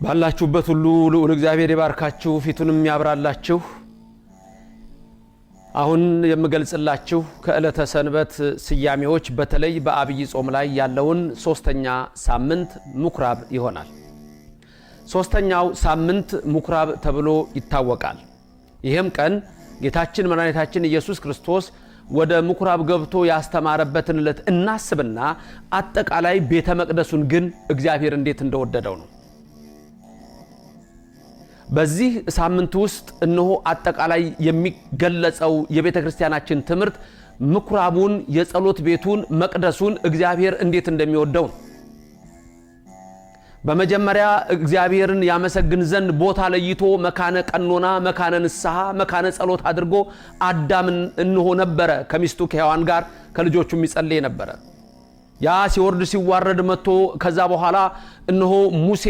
ባላችሁበት ሁሉ ልዑል እግዚአብሔር ይባርካችሁ ፊቱንም ያብራላችሁ። አሁን የምገልጽላችሁ ከዕለተ ሰንበት ስያሜዎች በተለይ በአብይ ጾም ላይ ያለውን ሶስተኛ ሳምንት ምኩራብ ይሆናል። ሶስተኛው ሳምንት ምኩራብ ተብሎ ይታወቃል። ይህም ቀን ጌታችን መድኃኒታችን ኢየሱስ ክርስቶስ ወደ ምኩራብ ገብቶ ያስተማረበትን ዕለት እናስብና አጠቃላይ ቤተ መቅደሱን ግን እግዚአብሔር እንዴት እንደወደደው ነው። በዚህ ሳምንት ውስጥ እነሆ አጠቃላይ የሚገለጸው የቤተ ክርስቲያናችን ትምህርት ምኩራቡን፣ የጸሎት ቤቱን፣ መቅደሱን እግዚአብሔር እንዴት እንደሚወደው ነው። በመጀመሪያ እግዚአብሔርን ያመሰግን ዘንድ ቦታ ለይቶ መካነ ቀኖና፣ መካነ ንስሐ፣ መካነ ጸሎት አድርጎ አዳምን እንሆ ነበረ ከሚስቱ ከሔዋን ጋር ከልጆቹ የሚጸልይ ነበረ። ያ ሲወርድ ሲዋረድ መጥቶ ከዛ በኋላ እነሆ ሙሴ